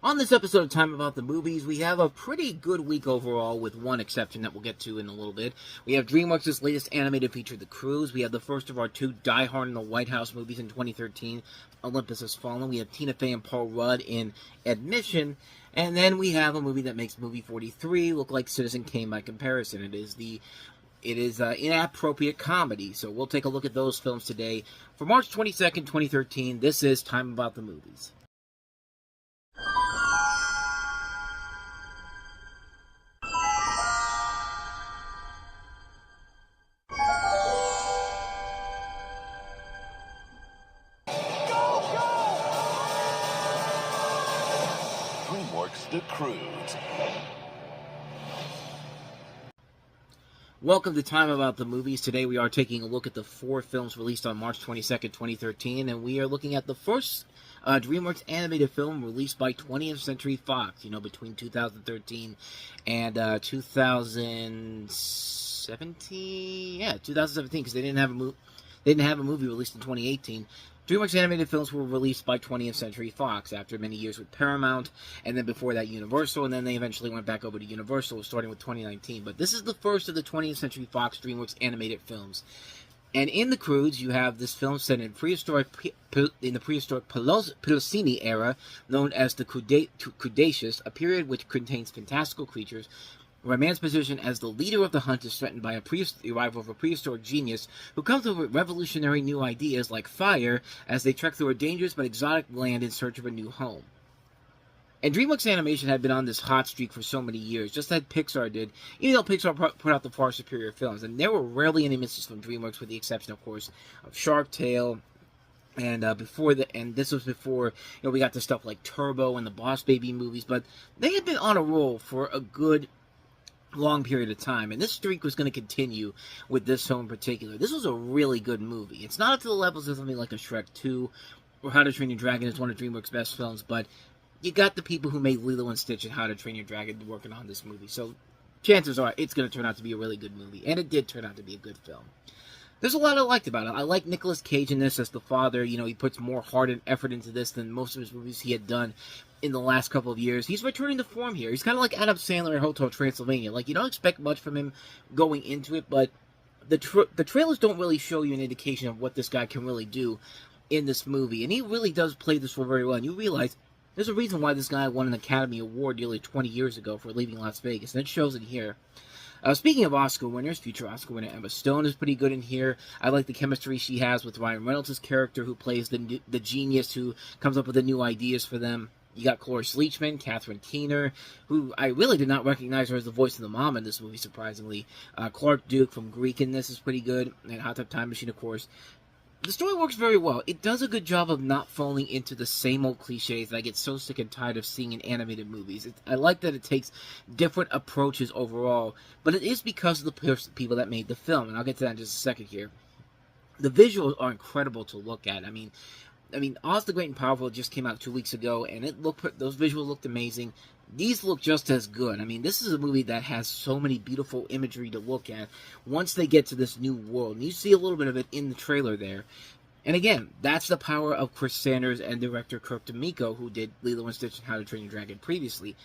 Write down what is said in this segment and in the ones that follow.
On this episode of Time About the Movies, we have a pretty good week overall, with one exception that we'll get to in a little bit. We have DreamWorks' latest animated feature, The Cruise. We have the first of our two Die Hard in the White House movies in 2013, Olympus Has Fallen. We have Tina Fey and Paul Rudd in Admission. And then we have a movie that makes movie 43 look like Citizen Kane by comparison. It is inappropriate comedy. So we'll take a look at those films today. For March 22nd, 2013, this is Time About the Movies. The Cruise. Welcome to Time About the Movies. Today we are taking a look at the 4 films released on March 22nd, 2013, and we are looking at the first DreamWorks animated film released by 20th Century Fox, between 2013 and 2017. Yeah, 2017, because they didn't have a movie released in 2018. DreamWorks animated films were released by 20th Century Fox after many years with Paramount, and then before that Universal, and then they eventually went back over to Universal, starting with 2019. But this is the first of the 20th Century Fox DreamWorks animated films. And in The Cruise, you have this film set in the prehistoric Pliocene era, known as the Cretaceous, a period which contains fantastical creatures, where man's position as the leader of the hunt is threatened by the arrival of a prehistoric genius who comes up with revolutionary new ideas like fire as they trek through a dangerous but exotic land in search of a new home. And DreamWorks Animation had been on this hot streak for so many years, just like Pixar did, even though Pixar put out the far superior films. And there were rarely any misses from DreamWorks, with the exception, of course, of Shark Tale. And this was before we got to stuff like Turbo and the Boss Baby movies. But they had been on a roll for a good long period of time, and this streak was going to continue with this film in particular. This was a really good movie. It's not up to the levels of something like a Shrek 2 or How to Train Your Dragon is one of DreamWorks' best films, but you got the people who made Lilo and Stitch and How to Train Your Dragon working on this movie, so chances are it's going to turn out to be a really good movie, and it did turn out to be a good film. There's a lot I liked about it. I like Nicolas Cage in this as the father. He puts more heart and effort into this than most of his movies he had done in the last couple of years. He's returning to form here. He's kind of like Adam Sandler in Hotel Transylvania. You don't expect much from him going into it, but the trailers don't really show you an indication of what this guy can really do in this movie. And he really does play this role very well. And you realize there's a reason why this guy won an Academy Award nearly 20 years ago for Leaving Las Vegas. And it shows it here. Speaking of Oscar winners, future Oscar winner Emma Stone is pretty good in here. I like the chemistry she has with Ryan Reynolds' character, who plays the genius who comes up with the new ideas for them. You got Cloris Leachman, Catherine Keener, who I really did not recognize her as the voice of the mom in this movie, surprisingly. Clark Duke from Greek in this is pretty good, and Hot Tub Time Machine, of course. The story works very well. It does a good job of not falling into the same old cliches that I get so sick and tired of seeing in animated movies. I like that it takes different approaches overall, but it is because of the people that made the film, and I'll get to that in just a second here. The visuals are incredible to look at. I mean, Oz the Great and Powerful just came out 2 weeks ago, and those visuals looked amazing. These look just as good. This is a movie that has so many beautiful imagery to look at once they get to this new world. And you see a little bit of it in the trailer there. And again, that's the power of Chris Sanders and director Kirk D'Amico, who did Lilo and Stitch and How to Train Your Dragon previously.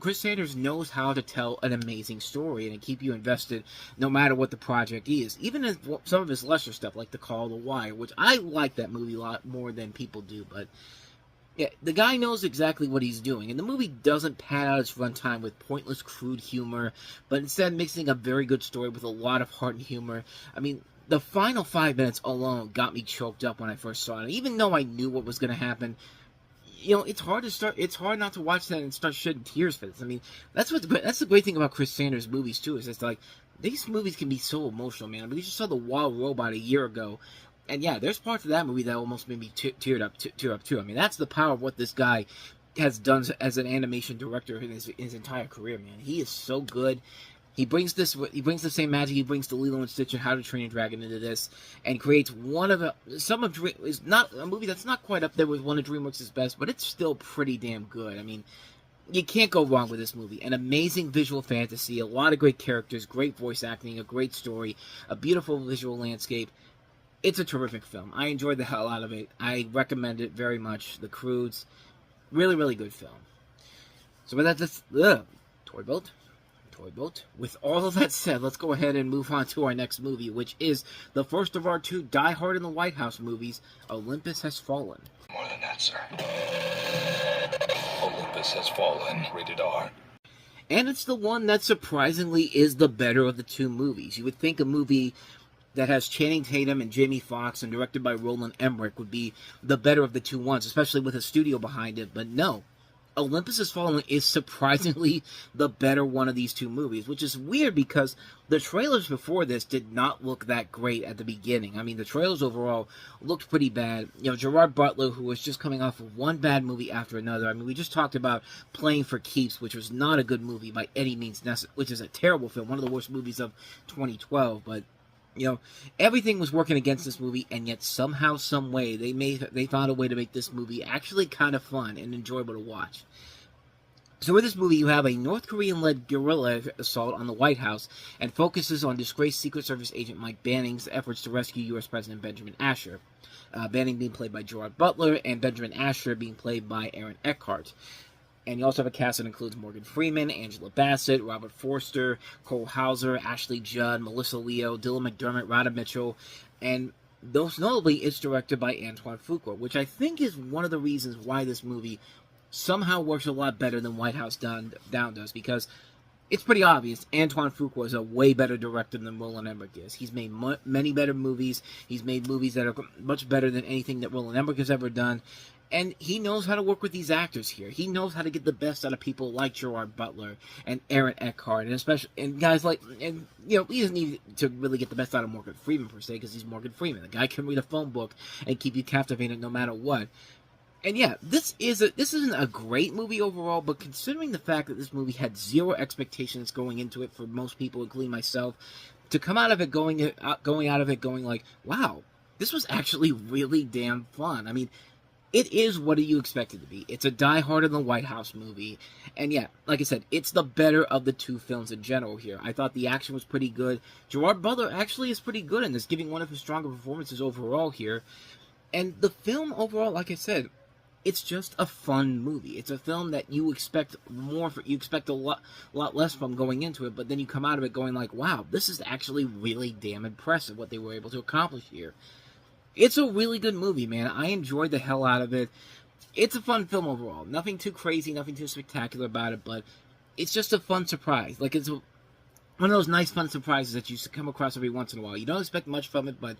Chris Sanders knows how to tell an amazing story and to keep you invested no matter what the project is. Even in some of his lesser stuff, like The Call of the Wire, which I like that movie a lot more than people do, but yeah, the guy knows exactly what he's doing, and the movie doesn't pad out its runtime with pointless, crude humor, but instead mixing a very good story with a lot of heart and humor. The final 5 minutes alone got me choked up when I first saw it. Even though I knew what was going to happen, it's hard not to watch that and start shedding tears for this. That's the great thing about Chris Sanders' movies too. Is it's like these movies can be so emotional, man. We just saw The Wild Robot a year ago. And yeah, there's parts of that movie that almost made me tear up too. That's the power of what this guy has done as an animation director in his entire career, man. He is so good. He brings the same magic he brings to Lilo and Stitch and How to Train Your Dragon into this, and creates is not a movie that's not quite up there with one of DreamWorks' best, but it's still pretty damn good. You can't go wrong with this movie. An amazing visual fantasy, a lot of great characters, great voice acting, a great story, a beautiful visual landscape. It's a terrific film. I enjoyed the hell out of it. I recommend it very much. The Cruise. Really, really good film. So with that, Toy Boat. With all of that said, let's go ahead and move on to our next movie, which is the first of our two Die Hard in the White House movies, Olympus Has Fallen. More than that, sir. Olympus Has Fallen. Rated R. And it's the one that surprisingly is the better of the two movies. You would think a movie that has Channing Tatum and Jamie Foxx and directed by Roland Emmerich would be the better of the two ones, especially with a studio behind it, but no. Olympus Has Fallen is surprisingly the better one of these two movies, which is weird because the trailers before this did not look that great at the beginning. I mean, the trailers overall looked pretty bad. You know, Gerard Butler, who was just coming off of one bad movie after another. I mean, we just talked about Playing for Keeps, which was not a good movie by any means, which is a terrible film, one of the worst movies of 2012, but you know, everything was working against this movie, and yet somehow, some way, they found a way to make this movie actually kind of fun and enjoyable to watch. So with this movie, you have a North Korean-led guerrilla assault on the White House and focuses on disgraced Secret Service agent Mike Banning's efforts to rescue U.S. President Benjamin Asher. Banning being played by Gerard Butler and Benjamin Asher being played by Aaron Eckhart. And you also have a cast that includes Morgan Freeman, Angela Bassett, Robert Forster, Cole Hauser, Ashley Judd, Melissa Leo, Dylan McDermott, Radha Mitchell, and most notably, it's directed by Antoine Fuqua, which I think is one of the reasons why this movie somehow works a lot better than White House Down does, because it's pretty obvious Antoine Fuqua is a way better director than Roland Emmerich is. He's made many better movies. He's made movies that are much better than anything that Roland Emmerich has ever done. And he knows how to work with these actors here. He knows how to get the best out of people like Gerard Butler and Aaron Eckhart, and especially guys like, and you know, he doesn't need to really get the best out of Morgan Freeman per se, because he's Morgan Freeman. The guy can read a phone book and keep you captivated no matter what. And yeah, this isn't a great movie overall, but considering the fact that this movie had zero expectations going into it for most people, including myself, to come out of it going like, wow, this was actually really damn fun. I mean, it is what you expect it to be. It's a Die Hard in the White House movie. And yeah, like I said, it's the better of the two films in general here. I thought the action was pretty good. Gerard Butler actually is pretty good in this, giving one of his stronger performances overall here. And the film overall, like I said, it's just a fun movie. It's a film that you expect you expect a lot less from going into it, but then you come out of it going like, wow, this is actually really damn impressive what they were able to accomplish here. It's a really good movie, man. I enjoyed the hell out of it. It's a fun film overall. Nothing too crazy, nothing too spectacular about it, but it's just a fun surprise. Like, it's one of those nice, fun surprises that you come across every once in a while. You don't expect much from it, but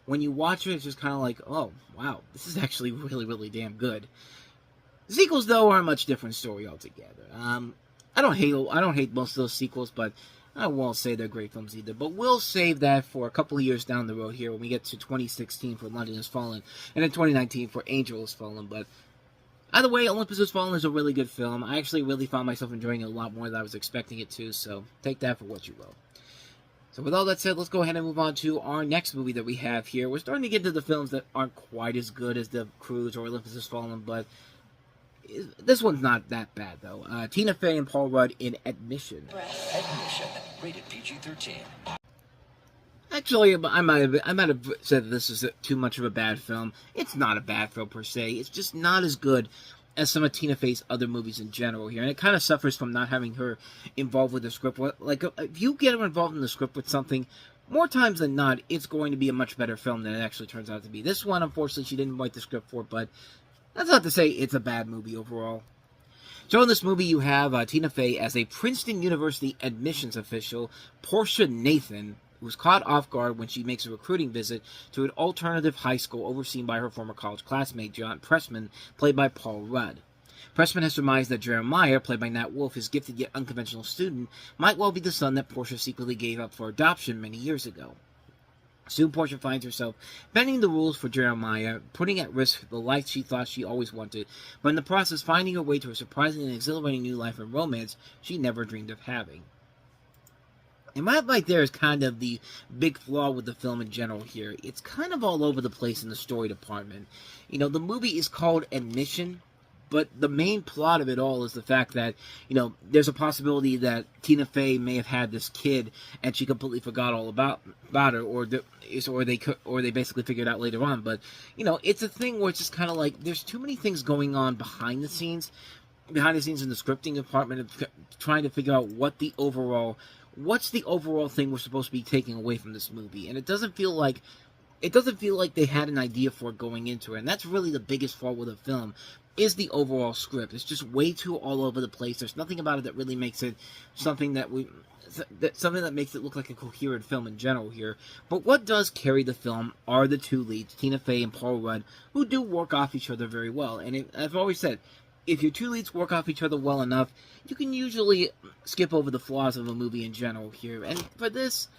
when you watch it, it's just kind of like, oh, wow, this is actually really, really damn good. The sequels, though, are a much different story altogether. I don't hate most of those sequels, but I won't say they're great films either, but we'll save that for a couple of years down the road here when we get to 2016 for London Has Fallen, and then 2019 for Angel Has Fallen. But either way, Olympus Has Fallen is a really good film. I actually really found myself enjoying it a lot more than I was expecting it to, so take that for what you will. So with all that said, let's go ahead and move on to our next movie that we have here. We're starting to get to the films that aren't quite as good as The Croods or Olympus Has Fallen, but this one's not that bad, though. Tina Fey and Paul Rudd in Admission. Admission. Rated PG-13. Actually, I might have said this is too much of a bad film. It's not a bad film per se. It's just not as good as some of Tina Fey's other movies in general here. And it kind of suffers from not having her involved with the script. Like, if you get her involved in the script with something, more times than not, it's going to be a much better film than it actually turns out to be. This one, unfortunately, she didn't write the script for, but that's not to say it's a bad movie overall. So in this movie, you have Tina Fey as a Princeton University admissions official, Portia Nathan, who's caught off guard when she makes a recruiting visit to an alternative high school overseen by her former college classmate, John Pressman, played by Paul Rudd. Pressman has surmised that Jeremiah, played by Nat Wolff, his gifted yet unconventional student, might well be the son that Portia secretly gave up for adoption many years ago. Soon Portia finds herself bending the rules for Jeremiah, putting at risk the life she thought she always wanted, but in the process finding her way to a surprising and exhilarating new life and romance she never dreamed of having. And that right there is kind of the big flaw with the film in general here. It's kind of all over the place in the story department. You know, the movie is called Admission, But the main plot of it all is the fact that, you know, there's a possibility that Tina Fey may have had this kid and she completely forgot all about her, or they basically figured it out later on. But, you know, it's a thing where it's just kind of like there's too many things going on behind the scenes in the scripting department of trying to figure out what's the overall thing we're supposed to be taking away from this movie. And it doesn't feel like they had an idea for it going into it. And that's really the biggest fault with the film, is the overall script. It's just way too all over the place. There's nothing about it that really makes it something that makes it look like a coherent film in general here. But what does carry the film are the two leads, Tina Fey and Paul Rudd, who do work off each other very well. And I've always said, if your two leads work off each other well enough, you can usually skip over the flaws of a movie in general here. And for this,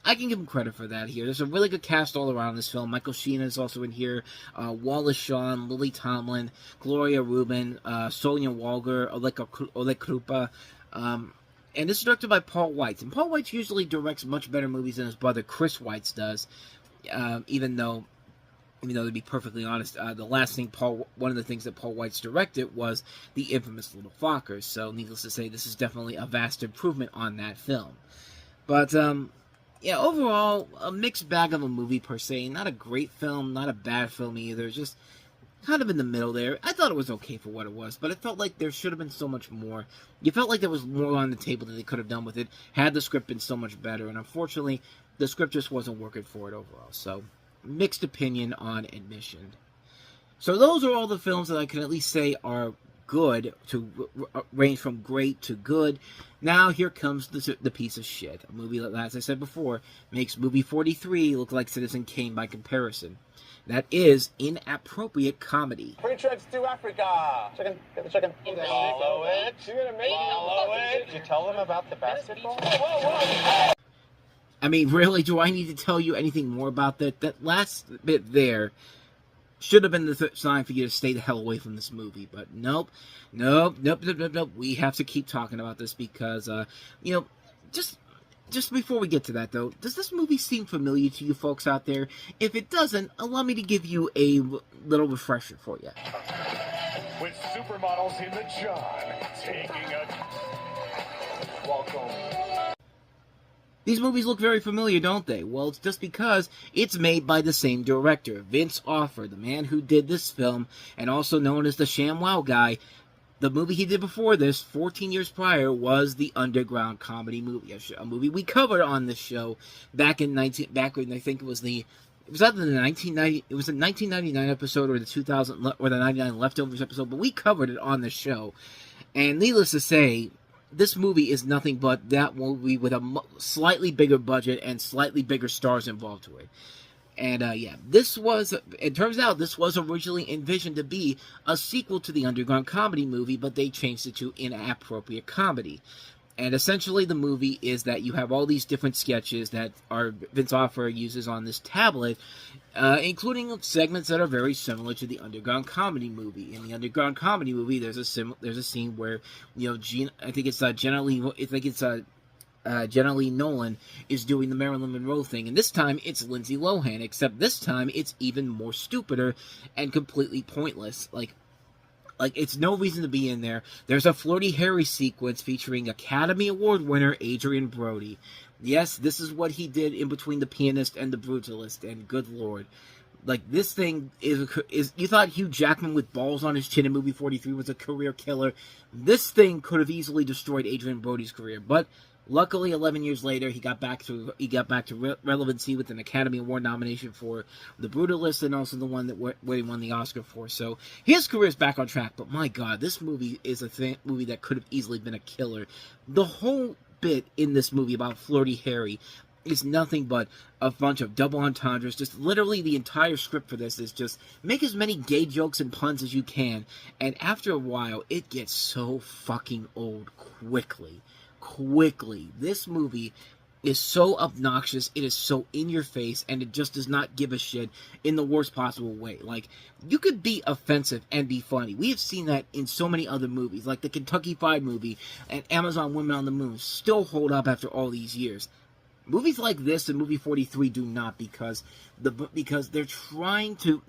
I can give him credit for that here. There's a really good cast all around this film. Michael Sheen is also in here. Wallace Shawn, Lily Tomlin, Gloria Rubin, Sonia Walger, Oleg Krupa. And this is directed by Paul Weitz. And Paul Weitz usually directs much better movies than his brother Chris Weitz does. Even though, to be perfectly honest, one of the things that Paul Weitz directed was the infamous Little Fockers. So, needless to say, this is definitely a vast improvement on that film. But, yeah, overall, a mixed bag of a movie per se. Not a great film, not a bad film either. Just kind of in the middle there. I thought it was okay for what it was, but it felt like there should have been so much more. You felt like there was more on the table that they could have done with it, had the script been so much better. And unfortunately, the script just wasn't working for it overall. So, mixed opinion on admission. So those are all the films that I can at least say are good, to range from great to good. Now here comes the piece of shit. A movie that, as I said before, makes movie 43 look like Citizen Kane by comparison. That is inappropriate comedy. Free trips to Africa. Chicken, get the chicken. Follow it. You're gonna make it. Did you tell them about the basketball? Whoa. I mean, really, do I need to tell you anything more about that? That last bit there should have been the sign for you to stay the hell away from this movie. But nope. We have to keep talking about this because, just before we get to that, though, does this movie seem familiar to you folks out there? If it doesn't, allow me to give you a little refresher for you. With supermodels in the John, taking a welcome. These movies look very familiar, don't they? Well, it's just because it's made by the same director, Vince Offer, the man who did this film, and also known as the ShamWow guy. The movie he did before this, 14 years prior, was the Underground Comedy movie, a movie we covered on this show back when I think it was either the 1999 episode or the 2000 or the 99 Leftovers episode, but we covered it on the show. And needless to say, this movie is nothing but that movie with a slightly bigger budget and slightly bigger stars involved to it. And, it turns out this was originally envisioned to be a sequel to the Underground Comedy movie, but they changed it to Inappropriate Comedy. And essentially the movie is that you have all these different sketches that Vince Offer uses on this tablet, including segments that are very similar to the Underground Comedy movie. In the Underground Comedy movie, there's a scene where, Jenna Lee Nolan is doing the Marilyn Monroe thing, and this time it's Lindsay Lohan, except this time it's even more stupider and completely pointless. Like it's no reason to be in there. There's a Flirty Harry sequence featuring Academy Award winner Adrian Brody. Yes, this is what he did in between The Pianist and The Brutalist, and good lord. Like, this thing is you thought Hugh Jackman with balls on his chin in movie 43 was a career killer. This thing could have easily destroyed Adrian Brody's career, but luckily, 11 years later, he got back to relevancy with an Academy Award nomination for The Brutalist, and also the one that he won the Oscar for. So his career is back on track. But my God, this movie is a movie that could have easily been a killer. The whole bit in this movie about Flirty Harry is nothing but a bunch of double entendres. Just literally the entire script for this is just make as many gay jokes and puns as you can. And after a while, it gets so fucking old quickly. This movie is so obnoxious, it is so in your face, and it just does not give a shit in the worst possible way. Like, you could be offensive and be funny. We have seen that in so many other movies, like the Kentucky Fried movie and Amazon Women on the Moon still hold up after all these years. Movies like this and movie 43 do not, because they're trying to...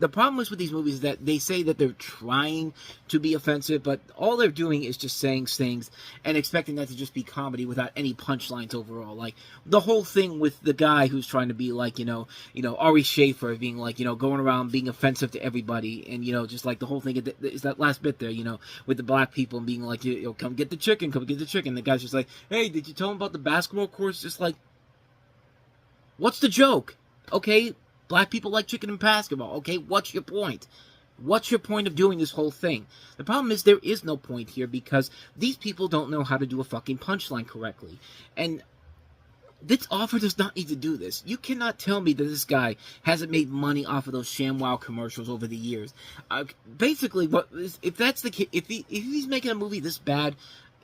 the problem is with these movies is that they say that they're trying to be offensive, but all they're doing is just saying things and expecting that to just be comedy without any punchlines overall. Like, the whole thing with the guy who's trying to be like, Ari Schaefer being like, going around being offensive to everybody, and, just like the whole thing is that last bit there, with the black people and being like, come get the chicken, come get the chicken. The guy's just like, hey, did you tell him about the basketball course? Just like, what's the joke? Okay, black people like chicken and basketball. Okay, what's your point? What's your point of doing this whole thing? The problem is there is no point here because these people don't know how to do a fucking punchline correctly. And this author does not need to do this. You cannot tell me that this guy hasn't made money off of those ShamWow commercials over the years. Basically, if that's the case, if he's making a movie this bad,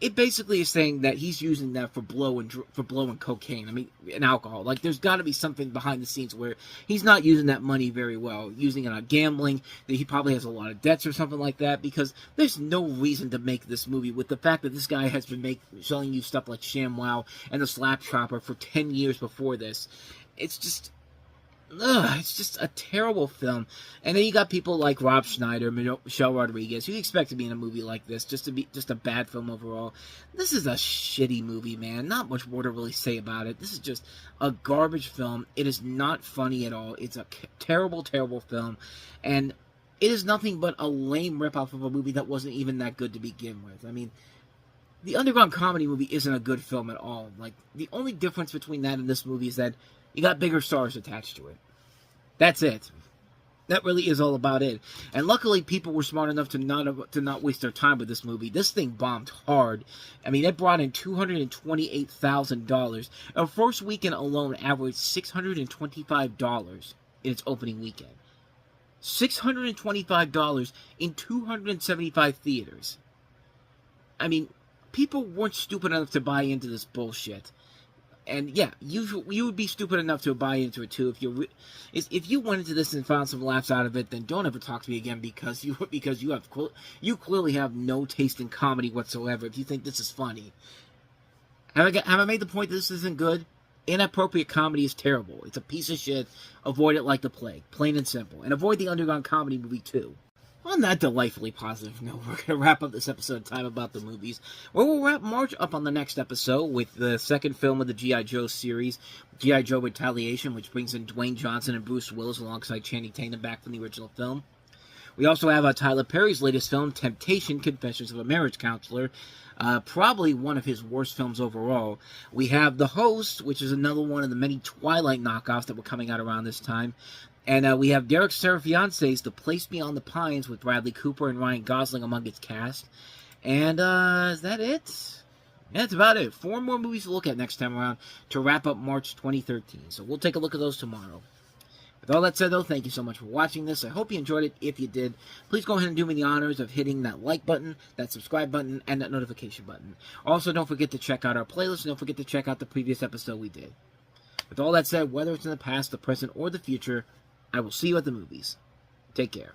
it basically is saying that he's using that for blow and cocaine. I mean, and alcohol. Like, there's got to be something behind the scenes where he's not using that money very well, using it on gambling. That he probably has a lot of debts or something like that. Because there's no reason to make this movie with the fact that this guy has been selling you stuff like ShamWow and the Slap Chopper for 10 years before this. It's just a terrible film. And then you got people like Rob Schneider, Michelle Rodriguez, who you expect to be in a movie like this, just to be just a bad film overall. This is a shitty movie, man. Not much more to really say about it. This is just a garbage film. It is not funny at all. It's a terrible, terrible film. And it is nothing but a lame ripoff of a movie that wasn't even that good to begin with. I mean, the Underground Comedy movie isn't a good film at all. Like, the only difference between that and this movie is that you got bigger stars attached to it. That's it. That really is all about it. And luckily, people were smart enough to not waste their time with this movie. This thing bombed hard. I mean, it brought in $228,000. Our first weekend alone averaged $625 in its opening weekend. $625 in 275 theaters. I mean, people weren't stupid enough to buy into this bullshit. And yeah, you would be stupid enough to buy into it too. If you went into this and found some laughs out of it, then don't ever talk to me again because you clearly have no taste in comedy whatsoever. If you think this is funny, have I made the point that this isn't good? Inappropriate comedy is terrible. It's a piece of shit. Avoid it like the plague, plain and simple, and avoid the Underground Comedy movie too. On that delightfully positive note, we're going to wrap up this episode of Time About the Movies, where we'll wrap March up on the next episode with the second film of the G.I. Joe series, G.I. Joe Retaliation, which brings in Dwayne Johnson and Bruce Willis alongside Channing Tatum back from the original film. We also have Tyler Perry's latest film, Temptation, Confessions of a Marriage Counselor, probably one of his worst films overall. We have The Host, which is another one of the many Twilight knockoffs that were coming out around this time. And we have Derek Serafiance's The Place Beyond the Pines with Bradley Cooper and Ryan Gosling among its cast. And is that it? Yeah, that's about it. 4 more movies to look at next time around to wrap up March 2013. So we'll take a look at those tomorrow. With all that said, though, thank you so much for watching this. I hope you enjoyed it. If you did, please go ahead and do me the honors of hitting that like button, that subscribe button, and that notification button. Also, don't forget to check out our playlist, and don't forget to check out the previous episode we did. With all that said, whether it's in the past, the present, or the future, I will see you at the movies. Take care.